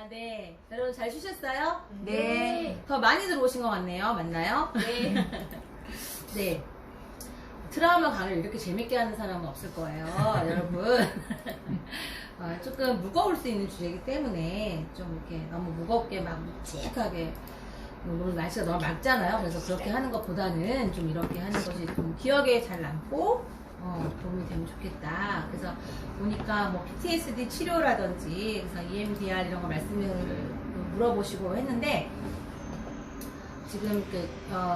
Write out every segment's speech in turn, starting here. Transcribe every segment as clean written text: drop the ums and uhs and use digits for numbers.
아, 네. 여러분 잘 쉬셨어요? 네. 더 많이 들어오신 것 같네요. 맞나요? 네. 네. 트라우마 강의를 이렇게 재밌게 하는 사람은 없을 거예요. 여러분. 조금 무거울 수 있는 주제이기 때문에 좀 이렇게 너무 무겁게 막 묵직하게 오늘 날씨가 너무 맑잖아요. 그래서 그렇게 하는 것보다는 좀 이렇게 하는 것이 좀 기억에 잘 남고 도움이 되면 좋겠다. 그래서 보니까 뭐 PTSD 치료라든지 그래서 EMDR 이런 거 말씀을 물어보시고 했는데 지금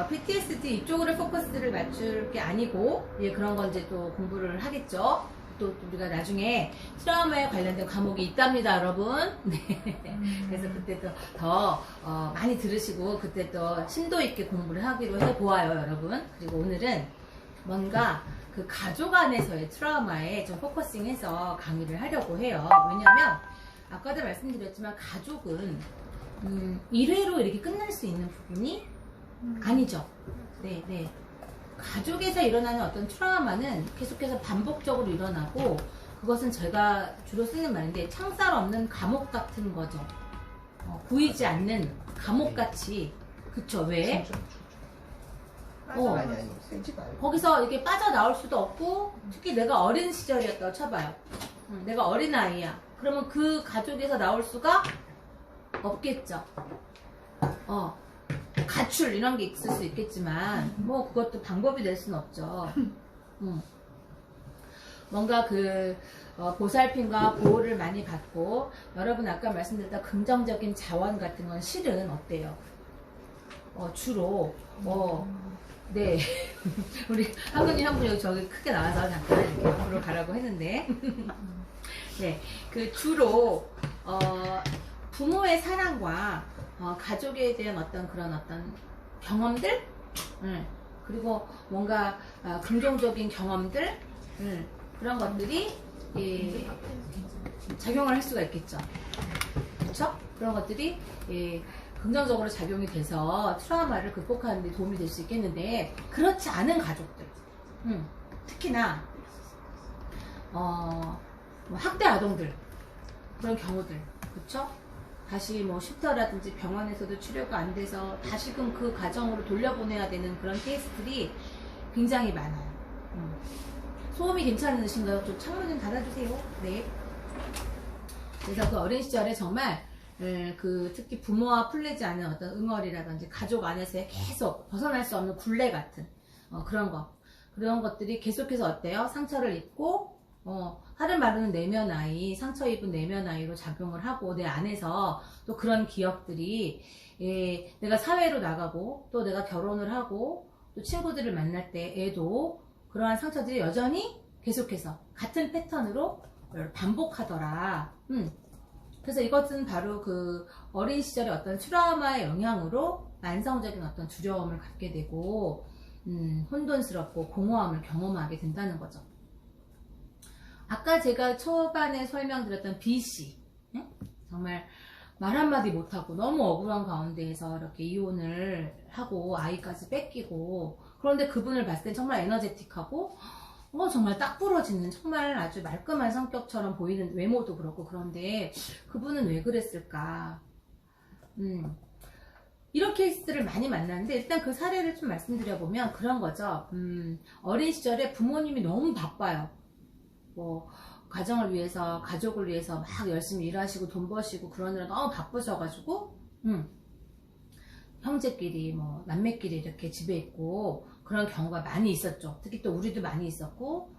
PTSD 이쪽으로 포커스를 맞출 게 아니고 그런 건 이제 또 공부를 하겠죠. 또 우리가 나중에 트라우마에 관련된 과목이 있답니다, 여러분. 네. 그래서 그때 또 더 많이 들으시고 그때 또 심도 있게 공부를 하기로 해보아요, 여러분. 그리고 오늘은 뭔가 그 가족 안에서의 트라우마에 좀 포커싱해서 강의를 하려고 해요. 왜냐면 아까도 말씀드렸지만 가족은 일회로 이렇게 끝날 수 있는 부분이 아니죠. 네, 네. 가족에서 일어나는 어떤 트라우마는 계속해서 반복적으로 일어나고 그것은 제가 주로 쓰는 말인데 창살 없는 감옥 같은 거죠. 보이지 않는 감옥같이. 그쵸? 왜? 아니. 거기서 이렇게 빠져나올 수도 없고 특히 내가 어린 시절이었다고 쳐봐요. 내가 어린아이야. 그러면 그 가족에서 나올 수가 없겠죠. 가출 이런 게 있을 수 있겠지만 뭐 그것도 방법이 될 수는 없죠. 뭔가 보살핌과 보호를 많이 받고 여러분 아까 말씀드렸던 긍정적인 자원 같은 건 실은 어때요? 주로 네 우리 학원님 한 분 여기 저기 크게 나와서 잠깐 이렇게 앞으로 가라고 했는데 네 그 주로 부모의 사랑과 가족에 대한 어떤 경험들, 그리고 뭔가 긍정적인 경험들, 그런 것들이 작용을 할 수가 있겠죠. 그렇죠? 그런 것들이 긍정적으로 작용이 돼서 트라우마를 극복하는 데 도움이 될 수 있겠는데 그렇지 않은 가족들, 특히나 뭐 학대 아동들 그런 경우들, 그렇죠? 다시 뭐 쉼터라든지 병원에서도 치료가 안 돼서 다시금 그 가정으로 돌려보내야 되는 그런 케이스들이 굉장히 많아요. 소음이 괜찮으신가요? 좀 창문 좀 닫아주세요. 네. 그래서 그 어린 시절에 정말 특히 부모와 풀리지 않은 어떤 응어리라든지 가족 안에서의 계속 벗어날 수 없는 굴레 같은 그런 것들이 계속해서 어때요? 상처를 입고 하는 말로는 내면 아이, 상처 입은 내면 아이로 작용을 하고 내 안에서 또 그런 기억들이 내가 사회로 나가고 또 내가 결혼을 하고 또 친구들을 만날 때에도 그러한 상처들이 여전히 계속해서 같은 패턴으로 반복하더라. 그래서 이것은 바로 그 어린 시절의 어떤 트라우마의 영향으로 만성적인 어떤 두려움을 갖게 되고 혼돈스럽고 공허함을 경험하게 된다는 거죠. 아까 제가 초반에 설명드렸던 B씨, 정말 말 한마디 못하고 너무 억울한 가운데에서 이렇게 이혼을 하고 아이까지 뺏기고, 그런데 그분을 봤을 땐 정말 에너제틱하고 정말 딱 부러지는 정말 아주 말끔한 성격처럼 보이는 외모도 그렇고, 그런데 그분은 왜 그랬을까? 이런 케이스들을 많이 만났는데 일단 그 사례를 좀 말씀드려보면 그런 거죠. 어린 시절에 부모님이 너무 바빠요. 뭐 가정을 위해서, 가족을 위해서 막 열심히 일하시고 돈 버시고 그러느라 너무 바쁘셔가지고 형제끼리 뭐 남매끼리 이렇게 집에 있고 그런 경우가 많이 있었죠. 특히 또 우리도 많이 있었고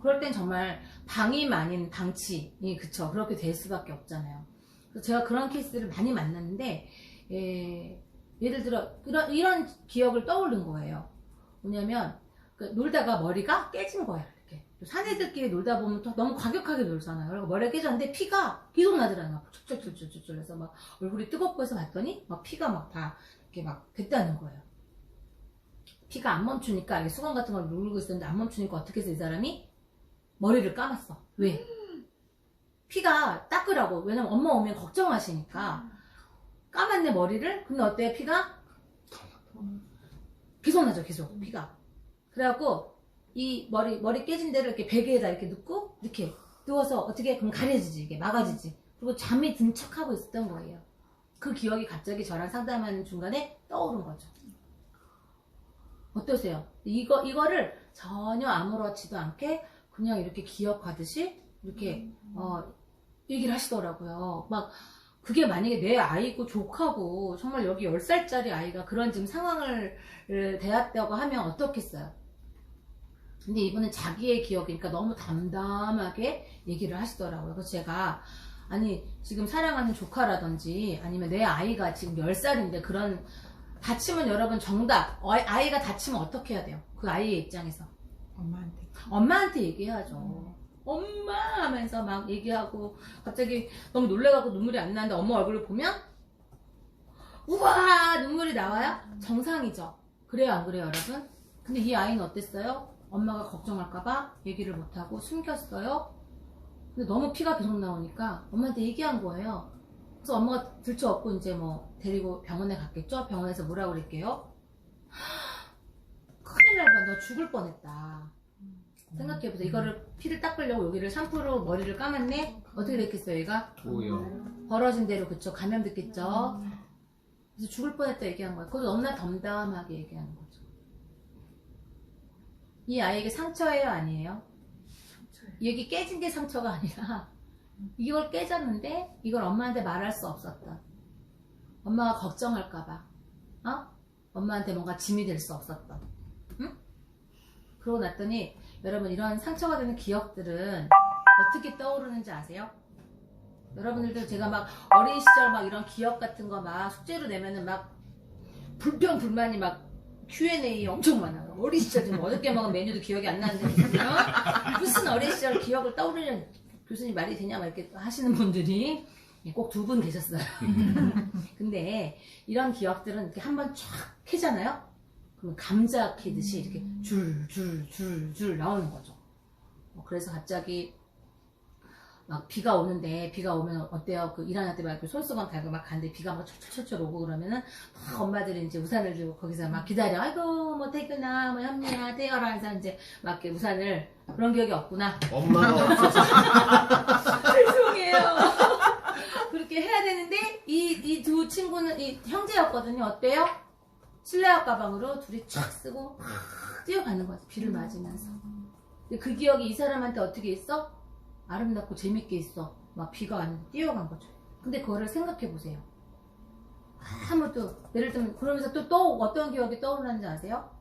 그럴 땐 정말 방임 아닌 방치, 그쵸, 그렇게 될 수밖에 없잖아요. 그래서 제가 그런 케이스를 많이 만났는데 예를 들어 이런 기억을 떠오른 거예요. 뭐냐면 놀다가 머리가 깨진 거예요. 사내들끼리 놀다 보면 또 너무 과격하게 놀잖아요. 그리고 머리가 깨졌는데 피가 계속 나더라고요. 쫄쫄쫄쫄쫄 해서 막 얼굴이 뜨겁고 해서 봤더니 막 피가 막 다 이렇게 막 됐다는 거예요. 피가 안 멈추니까 수건 같은 걸 누르고 있었는데 안 멈추니까 어떻게 해서 이 사람이 머리를 감았어. 왜? 피가 닦으라고. 왜냐면 엄마 오면 걱정하시니까 감았네 머리를. 근데 어때요? 피가 계속 나죠. 계속 피가. 그래갖고 이 머리 깨진 데를 이렇게 베개에다 이렇게 넣고 이렇게 누워서 어떻게 그럼 가려지지, 이게 막아지지. 그리고 잠이 든 척하고 있었던 거예요. 그 기억이 갑자기 저랑 상담하는 중간에 떠오른 거죠. 어떠세요? 이거를 전혀 아무렇지도 않게 그냥 이렇게 기억하듯이 이렇게 얘기를 하시더라고요. 막 그게 만약에 내 아이고 조카고 정말 여기 10살짜리 아이가 그런 지금 상황을 대했다고 하면 어떻겠어요? 근데 이분은 자기의 기억이니까 너무 담담하게 얘기를 하시더라고요. 그래서 제가 아니 지금 사랑하는 조카라든지 아니면 내 아이가 지금 10살인데 그런 다치면 여러분 정답 아이가 다치면 어떻게 해야 돼요? 그 아이의 입장에서 엄마한테 얘기해야죠. 엄마 하면서 막 얘기하고 갑자기 너무 놀래갖고 눈물이 안 나는데 엄마 얼굴을 보면 우와 눈물이 나와요? 정상이죠. 그래요 안 그래요 여러분? 근데 이 아이는 어땠어요? 엄마가 걱정할까봐 얘기를 못하고 숨겼어요. 근데 너무 피가 계속 나오니까 엄마한테 얘기한 거예요. 그래서 엄마가 들쳐업고 이제 뭐 데리고 병원에 갔겠죠? 병원에서 뭐라고 그럴게요? 큰일 날 뻔, 너 죽을 뻔했다. 생각해보세요. 이거를 피를 닦으려고 여기를 샴푸로 머리를 감았네? 어떻게 됐겠어요 얘가? 오요. 벌어진 대로 그쵸? 감염 됐겠죠? 그래서 죽을 뻔했다 얘기한 거예요. 그것도 너무나 덤담하게 얘기하는 거죠. 이 아이에게 상처예요 아니에요? 여기 깨진 게 상처가 아니라 이걸 깨졌는데 이걸 엄마한테 말할 수 없었던, 엄마가 걱정할까봐 엄마한테 뭔가 짐이 될 수 없었던, 응? 그러고 났더니 여러분 이런 상처가 되는 기억들은 어떻게 떠오르는지 아세요? 여러분들도 제가 막 어린 시절 막 이런 기억 같은 거 막 숙제로 내면은 막 불평 불만이 막 Q&A 엄청 많아요. 어린 시절 지금 어저께 먹은 메뉴도 기억이 안 나는데 무슨 어린 시절 기억을 떠오르는 교수님 말이 되냐 막 이렇게 하시는 분들이 꼭 2분 계셨어요. 근데 이런 기억들은 이렇게 한번 쫙 캐잖아요. 그러면 감자 캐듯이 이렇게 줄 나오는 거죠. 그래서 갑자기 막 비가 오는데 비가 오면 어때요? 그 일하는 때 막 손수건 달고 막 가는데 비가 막 철철철 오고 그러면은 막 엄마들이 이제 우산을 들고 거기서 막 기다려. 아이고 뭐 태균아 뭐 현미야 떼어라 해서 이제 막 이렇게 우산을 그런 기억이 없구나. 엄마가 없어서. 죄송해요. 그렇게 해야 되는데 이 두 친구는 이 형제였거든요. 어때요? 실내화 가방으로 둘이 촥 쓰고 뛰어가는 거지. 비를 맞으면서. 근데 그 기억이 이 사람한테 어떻게 있어? 아름답고 재밌게 있어. 막 비가 왔는데 뛰어간 거죠. 근데 그거를 생각해 보세요. 아무도 예를 들면 그러면서 또 어떤 기억이 떠오르는지 아세요?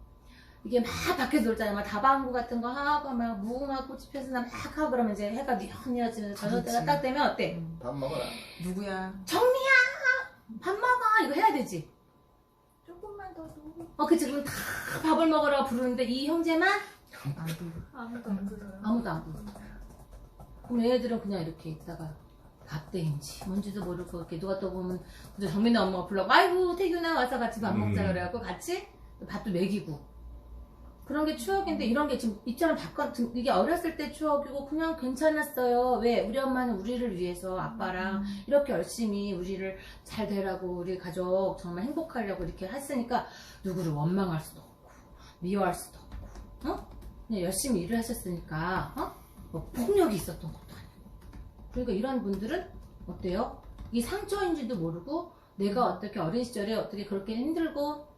이게 막 밖에서 놀잖아요. 막 다방구 같은 거 하고 막 무궁화 꽃이 펴서 막 하고 그러면 이제 해가 뉘엿뉘엿지면서 저녁 때가 딱 되면 어때? 밥 먹어라. 누구야? 정리야 밥 먹어 이거 해야 되지. 조금만 더 줘. 그치. 그럼 다 밥을 먹으라고 부르는데 이 형제만 아무도 안 불러요. 아무도 안 불러. 그럼 얘네들은 그냥 이렇게 있다가 밥대인지 뭔지도 모르고 이렇게 누가 또 보면 정민아 엄마가 불러고 아이고 태균아 와서 같이 밥 먹자 그래갖고 같이 밥도 먹이고 그런 게 추억인데 이런 게 지금 있잖아. 이게 어렸을 때 추억이고 그냥 괜찮았어요. 왜? 우리 엄마는 우리를 위해서 아빠랑 이렇게 열심히 우리를 잘 되라고 우리 가족 정말 행복하려고 이렇게 했으니까 누구를 원망할 수도 없고 미워할 수도 없고 그냥 열심히 일을 하셨으니까 뭐 폭력이 있었던 것도 아니고. 그러니까 이런 분들은 어때요? 이 상처인지도 모르고 내가 어떻게 어린 시절에 어떻게 그렇게 힘들고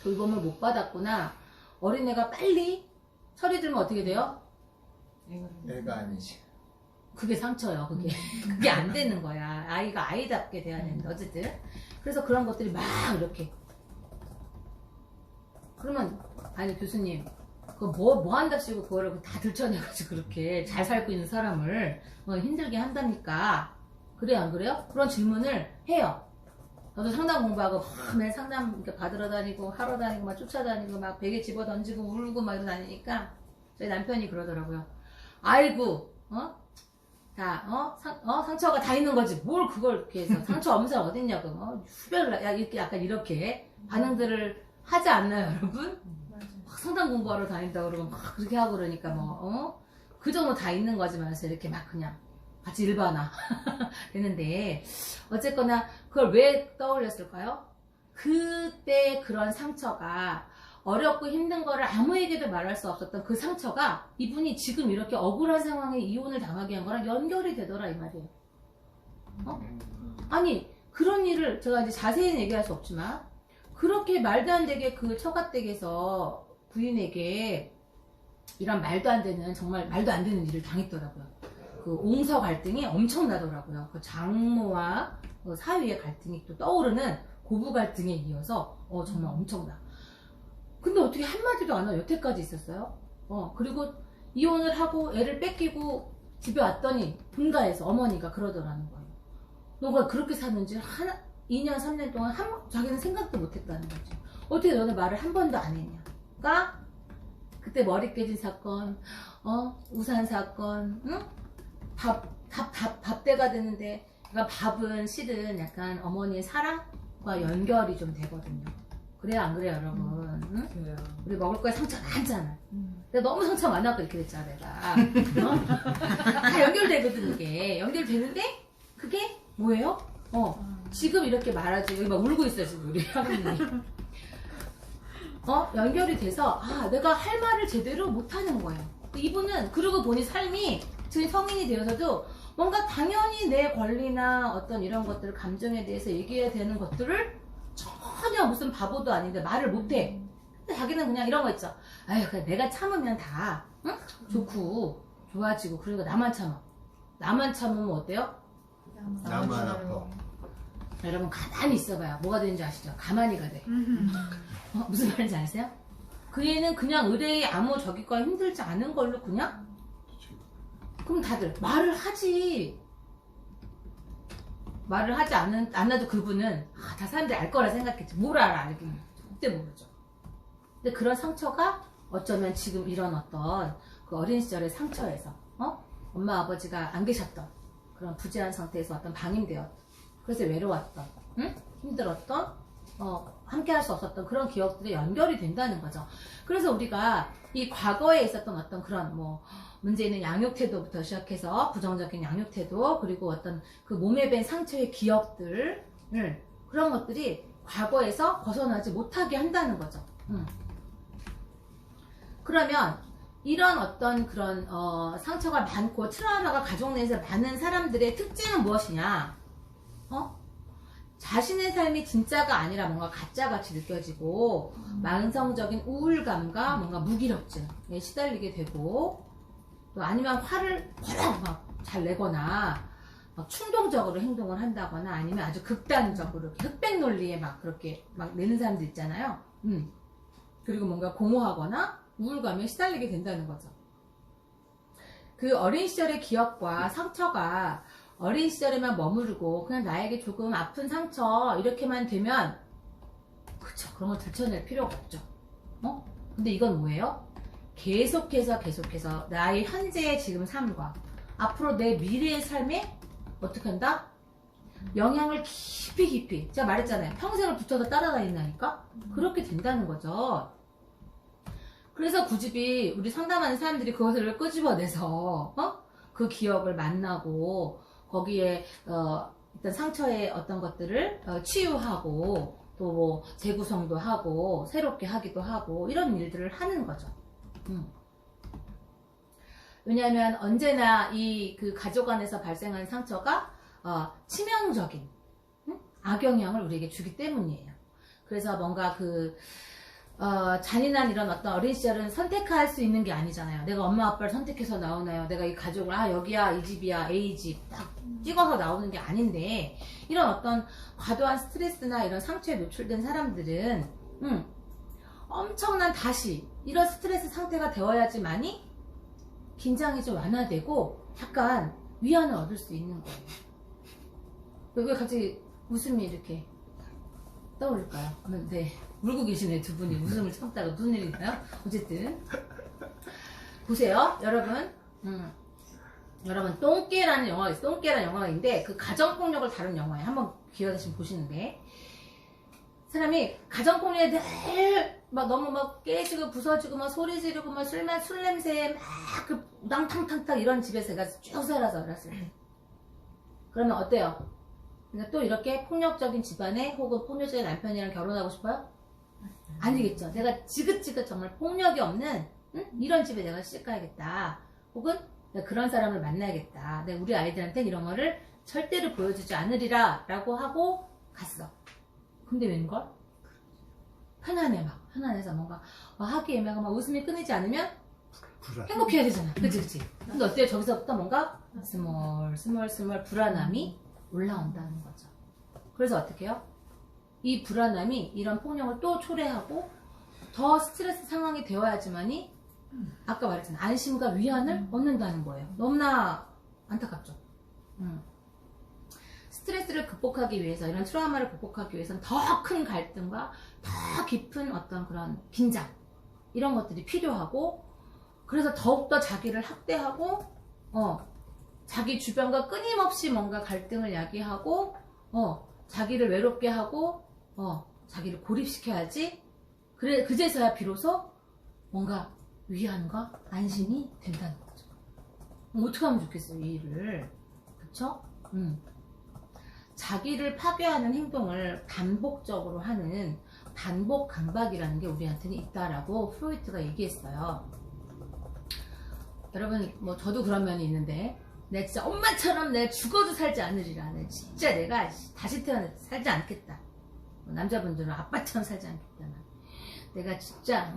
돌봄을 못 받았구나. 어린애가 빨리 철이 들면 어떻게 돼요? 애가 아니지. 그게 상처예요. 그게 안 되는 거야. 아이가 아이답게 돼야 되는데 어쨌든 그래서 그런 것들이 막 이렇게 그러면 아니 교수님 그 뭐 한답시고 그거를 다 들춰내가지고 그렇게 잘 살고 있는 사람을 힘들게 한답니까? 그래요 안 그래요? 그런 질문을 해요. 저도 상담 공부하고 매일 상담 이렇게 받으러 다니고 하러 다니고 막 쫓아다니고 막 베개 집어 던지고 울고 막 이러 다니니까 저희 남편이 그러더라고요. 아이고 상처가 다 있는 거지 뭘 그걸 이렇게 해서 상처 없는 사람 어딨냐고 후배를 이렇게 약간 이렇게 반응들을 하지 않나요 여러분? 막 상담 공부하러 다닌다 그러고 막 그렇게 하고 그러니까 그 정도 다 있는 거지만서 이렇게 막 그냥 같이 일반화 되는데 어쨌거나 그걸 왜 떠올렸을까요? 그때 그런 상처가 어렵고 힘든 거를 아무에게도 말할 수 없었던 그 상처가 이분이 지금 이렇게 억울한 상황에 이혼을 당하게 한 거랑 연결이 되더라 이 말이에요. 아니 그런 일을 제가 이제 자세히는 얘기할 수 없지만 그렇게 말도 안 되게 그 처가댁에서 부인에게 이런 말도 안 되는 정말 말도 안 되는 일을 당했더라고요. 그 옹서 갈등이 엄청나더라고요. 그 장모와 그 사위의 갈등이 또 떠오르는 고부 갈등에 이어서 정말 엄청나. 근데 어떻게 한마디도 안 하고 여태까지 있었어요? 그리고 이혼을 하고 애를 뺏기고 집에 왔더니 본가에서 어머니가 그러더라는 거예요. 너가 그렇게 사는지 2년 3년 동안 자기는 생각도 못했다는 거지. 어떻게 너는 말을 한 번도 안 했냐? 그러니까 그때 머리 깨진 사건, 우산 사건, 응? 밥대가 되는데, 그러니까 밥은 실은 약간 어머니의 사랑과 연결이 좀 되거든요. 그래요, 안 그래요, 여러분? 응? 그래요. 우리 먹을 거에 상처 많잖아. 내가 너무 상처 많아서 이렇게 됐잖아, 내가. 다 연결되거든, 이게. 연결되는데, 그게 뭐예요? 지금 이렇게 말하지. 여기 막 울고 있어, 지금, 우리 하느님. 연결이 돼서, 내가 할 말을 제대로 못하는 거예요. 이분은, 그러고 보니 삶이, 지금 성인이 되어서도, 뭔가 당연히 내 권리나 어떤 이런 것들, 감정에 대해서 얘기해야 되는 것들을 전혀 무슨 바보도 아닌데 말을 못해. 근데 자기는 그냥 이런 거 있죠. 아유, 그냥 내가 참으면 다, 응? 좋고, 좋아지고, 그리고 나만 참아. 나만 참으면 어때요? 나만 아파. 여러분, 가만히 있어봐요. 뭐가 되는지 아시죠? 가만히가 돼. 무슨 말인지 아세요? 그 애는 그냥 의뢰에 아무 저기가 힘들지 않은 걸로 그냥? 그럼 다들 말을 하지. 말을 하지 않아도 그분은 다 사람들이 알 거라 생각했지. 뭘 알아, 알긴. 절대 모르죠. 근데 그런 상처가 어쩌면 지금 이런 어떤 그 어린 시절의 상처에서 엄마 아버지가 안 계셨던 그런 부재한 상태에서 어떤 방임되었던, 그래서 외로웠던, 응? 힘들었던, 함께 할 수 없었던 그런 기억들이 연결이 된다는 거죠. 그래서 우리가 이 과거에 있었던 어떤 그런 문제 있는 양육 태도부터 시작해서 부정적인 양육 태도, 그리고 어떤 그 몸에 밴 상처의 기억들, 그런 것들이 과거에서 벗어나지 못하게 한다는 거죠. 그러면 이런 어떤 그런 상처가 많고 트라우마가 가족 내에서 많은 사람들의 특징은 무엇이냐? 자신의 삶이 진짜가 아니라 뭔가 가짜같이 느껴지고 만성적인 우울감과 뭔가 무기력증에 시달리게 되고, 또 아니면 화를 막 잘 내거나 막 충동적으로 행동을 한다거나 아니면 아주 극단적으로 흑백 논리에 막 그렇게 막 내는 사람들 있잖아요. 그리고 뭔가 공허하거나 우울감에 시달리게 된다는 거죠. 그 어린 시절의 기억과 상처가 어린 시절에만 머무르고 그냥 나에게 조금 아픈 상처 이렇게만 되면, 그쵸, 그런 걸 들춰낼 필요가 없죠. 근데 이건 뭐예요? 계속해서 나의 현재의 지금 삶과 앞으로 내 미래의 삶에 어떻게 한다? 영향을 깊이 제가 말했잖아요. 평생을 붙어서 따라다닌다니까? 그렇게 된다는 거죠. 그래서 굳이 우리 상담하는 사람들이 그것을 끄집어내서 그 기억을 만나고 거기에 일단 상처의 어떤 것들을 치유하고 또 뭐 재구성도 하고 새롭게 하기도 하고 이런 일들을 하는 거죠. 왜냐하면 언제나 이 그 가족 안에서 발생한 상처가 치명적인 악영향을 우리에게 주기 때문이에요. 그래서 뭔가 잔인한 이런 어떤 어린 시절은 선택할 수 있는 게 아니잖아요. 내가 엄마 아빠를 선택해서 나오나요? 내가 이 가족을 여기야 이 집이야 A집 딱 찍어서 나오는 게 아닌데, 이런 어떤 과도한 스트레스나 이런 상처에 노출된 사람들은 엄청난 다시 이런 스트레스 상태가 되어야지만이 긴장이 좀 완화되고 약간 위안을 얻을 수 있는 거예요. 왜 갑자기 웃음이 이렇게 떠오를까요? 네, 울고 계시네 두 분이. 웃음을 참다가 무슨 일인가요? 어쨌든 보세요, 여러분. 여러분, 똥개라는 영화가 있어요. 똥개라는 영화인데 그 가정폭력을 다룬 영화예요. 한번 기회가 되시면 보시는데, 사람이 가정폭력에 늘 막 너무 막 깨지고 부서지고 막 소리 지르고 막 술 냄새에 막 그 우당탕탕탕 이런 집에서 제가 쭉 살아서 어렸어요. 그러면 어때요? 그러니까 또 이렇게 폭력적인 집안에 혹은 폭력적인 남편이랑 결혼하고 싶어요? 아니겠죠. 내가 지긋지긋 정말 폭력이 없는 이런 집에 내가 시집 가야겠다. 혹은 내가 그런 사람을 만나야겠다. 내가 우리 아이들한테 이런 거를 절대로 보여주지 않으리라 라고 하고 갔어. 근데 웬걸? 편안해. 막 편안해서 뭔가 하기 애매하고 막 웃음이 끊이지 않으면 행복해야 되잖아. 그치? 근데 어때요? 저기서부터 뭔가 스멀 불안함이 올라온다는 거죠. 그래서 어떻게 해요? 이 불안함이 이런 폭력을 또 초래하고 더 스트레스 상황이 되어야지만이 아까 말했잖아. 안심과 위안을 얻는다는 거예요. 너무나 안타깝죠. 스트레스를 극복하기 위해서, 이런 트라우마를 극복하기 위해서는 더 큰 갈등과 더 깊은 어떤 그런 긴장, 이런 것들이 필요하고, 그래서 더욱더 자기를 학대하고, 자기 주변과 끊임없이 뭔가 갈등을 야기하고, 자기를 외롭게 하고, 자기를 고립시켜야지, 그래, 그제서야 비로소 뭔가 위안과 안심이 된다는 거죠. 어떻게 하면 좋겠어요, 이 일을. 그쵸? 자기를 파괴하는 행동을 반복적으로 하는 반복 강박이라는 게 우리한테는 있다라고 프로이트가 얘기했어요. 여러분, 뭐 저도 그런 면이 있는데, 내가 진짜 엄마처럼 내가 죽어도 살지 않으리라. 내가 다시 태어나서 살지 않겠다. 남자분들은 아빠처럼 살지 않겠다. 내가 진짜,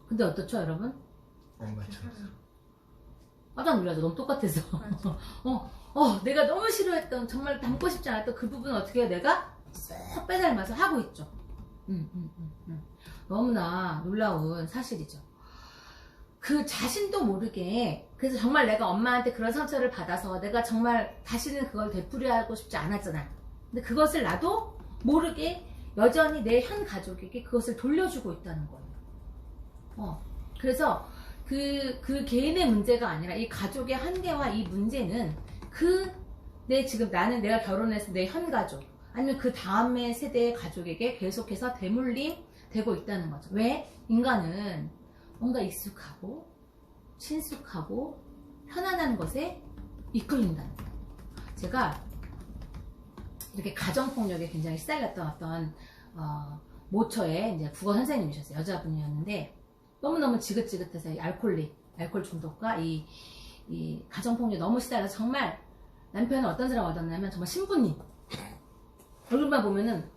근데 어떻죠, 여러분? 엄마처럼. 깜짝 놀라죠. 너무 똑같아서. 내가 너무 싫어했던, 정말 닮고 싶지 않았던 그 부분은 어떻게 해요? 내가 쏙 빼닮아서 하고 있죠. 너무나 놀라운 사실이죠. 그 자신도 모르게, 그래서 정말 내가 엄마한테 그런 상처를 받아서 내가 정말 다시는 그걸 되풀이하고 싶지 않았잖아. 근데 그것을 나도 모르게 여전히 내 현 가족에게 그것을 돌려주고 있다는 거예요. 그래서 그 개인의 문제가 아니라 이 가족의 한계와 이 문제는 내가 결혼해서 내 현 가족, 아니면 그 다음의 세대의 가족에게 계속해서 대물림 되고 있다는 거죠. 왜? 인간은 뭔가 익숙하고 친숙하고 편안한 것에 이끌린다는 거예요. 제가 이렇게 가정폭력에 굉장히 시달렸던 어떤 모처의 이제 국어 선생님이셨어요. 여자분이었는데 너무너무 지긋지긋해서 이 알코올 중독과 이 가정폭력 너무 시달려서 정말 남편은 어떤 사람 얻었냐면 정말 신부님 얼굴만 보면은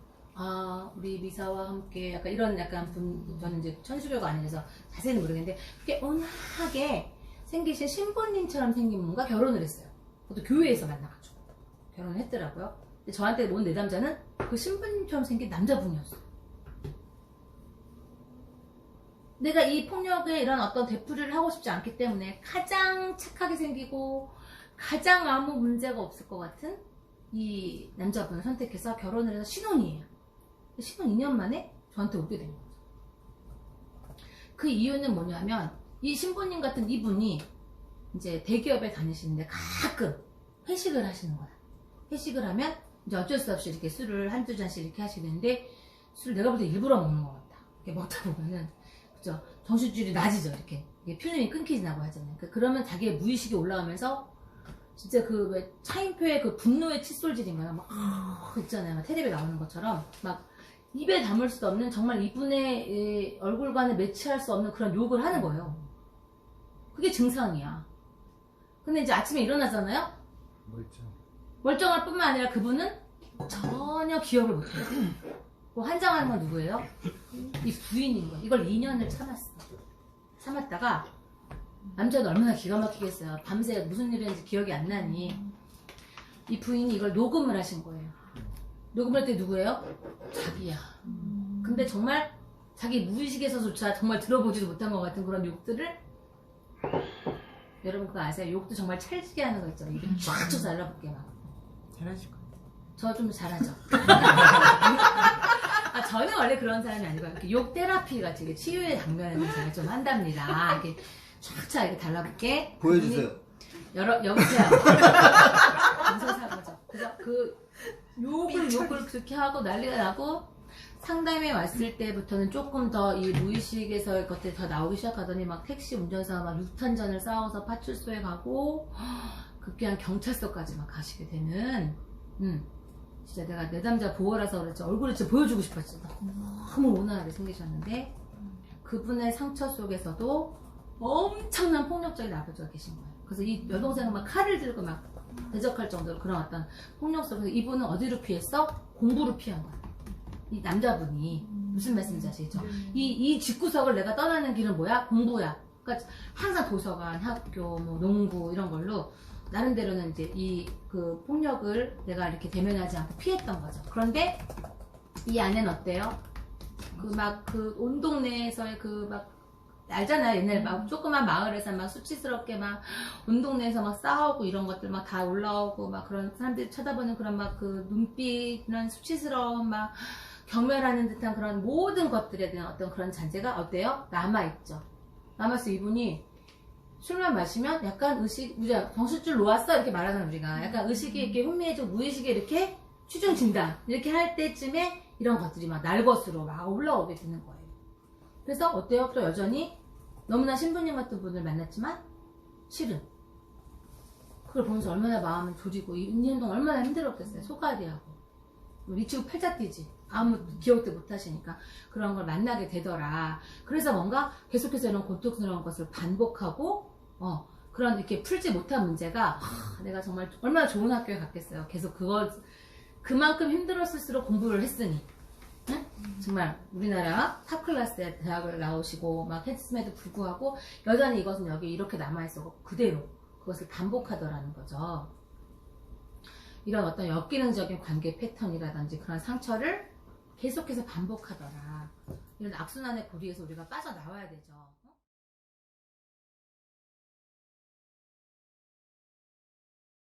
우리 미사와 함께 약간 이런 분, 저는 이제 천주교가 아니라서 자세히는 모르겠는데 그게 온하게 생기신 신부님처럼 생긴 분과 결혼을 했어요. 그것도 교회에서 만나가지고 결혼을 했더라고요. 근데 저한테 온 내담자는 그 신부님처럼 생긴 남자분이었어요. 내가 이 폭력에 이런 어떤 되풀이를 하고 싶지 않기 때문에 가장 착하게 생기고 가장 아무 문제가 없을 것 같은 이 남자분을 선택해서 결혼을 해서 신혼이에요. 신혼 2년 만에 저한테 오게 된 거죠. 그 이유는 뭐냐면 이 신부님 같은 이분이 이제 대기업에 다니시는데 가끔 회식을 하시는 거야. 회식을 하면 이제 어쩔 수 없이 이렇게 술을 한두 잔씩 이렇게 하시는데 술을 내가 볼 때 일부러 먹는 것 같다. 이렇게 먹다 보면은 그죠? 정신줄이 낮이죠. 이렇게 필름이 끊기지나고 하잖아요. 그러면 자기의 무의식이 올라오면서 진짜 그 왜 차인표의 그 분노의 칫솔질인가요? 막 있잖아요. 텔레비에 나오는 것처럼 막 입에 담을 수 없는 정말 이분의 얼굴과는 매치할 수 없는 그런 욕을 하는 거예요. 그게 증상이야. 근데 이제 아침에 일어나잖아요. 멀쩡할 뿐만 아니라 그분은 전혀 기억을 못해요. 환장하는 건 누구예요? 이 부인인 거예요. 이걸 2년을 참았어. 참았다가 남자는 얼마나 기가 막히겠어요. 밤새 무슨 일을 했는지 기억이 안 나니 이 부인이 이걸 녹음을 하신 거예요. 녹음할 때 누구예요? 자기야. 근데 정말 자기 무의식에서조차 정말 들어보지도 못한 것 같은 그런 욕들을 여러분 그거 아세요? 욕도 정말 찰지게 하는 거 있잖아요. 입에 쫙쫙 잘라볼게 막. 잘하실 거예요. 저 좀 잘하죠. 저는 원래 그런 사람이 아니고 이렇게 욕 테라피 같이 치유의 장면에서 제가 좀 한답니다. 이렇게 쫙쫙 이렇게 달라붙게 보여주세요. 여보세요. 인성사고죠. 그래서 그 욕을 그렇게 하고 난리가 나고 상담에 왔을 때부터는 조금 더 이 무의식에서의 것들이 더 나오기 시작하더니 막 택시 운전사 막 6탄전을 싸워서 파출소에 가고 급기한 경찰서까지 막 가시게 되는 진짜 내가 내담자 보호라서 그랬지 얼굴을 진짜 보여주고 싶었지. 너무 온화하게 생기셨는데 그분의 상처 속에서도 엄청난 폭력적인 아버지가 계신 거예요. 그래서 이 여동생은 막 칼을 들고 막 대적할 정도로 그런 어떤 폭력 속에서 이분은 어디로 피했어? 공부로 피한 거야. 이 남자분이. 무슨 말씀인지 아시죠? 이 집구석을 내가 떠나는 길은 뭐야? 공부야. 그러니까 항상 도서관, 학교, 뭐 농구 이런 걸로 나름대로는 이제 이 그 폭력을 내가 이렇게 대면하지 않고 피했던 거죠. 그런데 이 아내는 어때요? 그 온 동네에서의 알잖아요. 옛날 막 조그만 마을에서 막 수치스럽게 막 온 동네에서 막 싸우고 이런 것들 막 다 올라오고 막 그런 사람들이 쳐다보는 그런 막 그 눈빛이나 수치스러운 막 경멸하는 듯한 그런 모든 것들에 대한 어떤 그런 잔재가 어때요? 남아있죠. 남아서 이분이 술만 마시면 약간 정신줄 놓았어? 이렇게 말하는 우리가. 약간 의식이 이렇게 혼미해지고 무의식에 이렇게 취중진단. 이렇게 할 때쯤에 이런 것들이 막 날것으로 막 올라오게 되는 거예요. 그래서 어때요? 또 여전히 너무나 신부님 같은 분을 만났지만 싫은. 그걸 보면서 얼마나 마음을 졸이고 이 2년 동안 얼마나 힘들었겠어요. 속가리하고. 미치고 팔자 뛰지. 아무 기억도 못 하시니까 그런 걸 만나게 되더라. 그래서 뭔가 계속해서 이런 고통스러운 것을 반복하고 그런 이렇게 풀지 못한 문제가 내가 정말 얼마나 좋은 학교에 갔겠어요. 계속 그만큼 힘들었을수록 공부를 했으니 응? 정말 우리나라 탑클래스의 대학을 나오시고 막 했음에도 불구하고 여전히 이것은 여기 이렇게 남아있어 그대로 그것을 반복하더라는 거죠. 이런 어떤 역기능적인 관계 패턴이라든지 그런 상처를 계속해서 반복하더라. 이런 악순환의 고리에서 우리가 빠져나와야 되죠.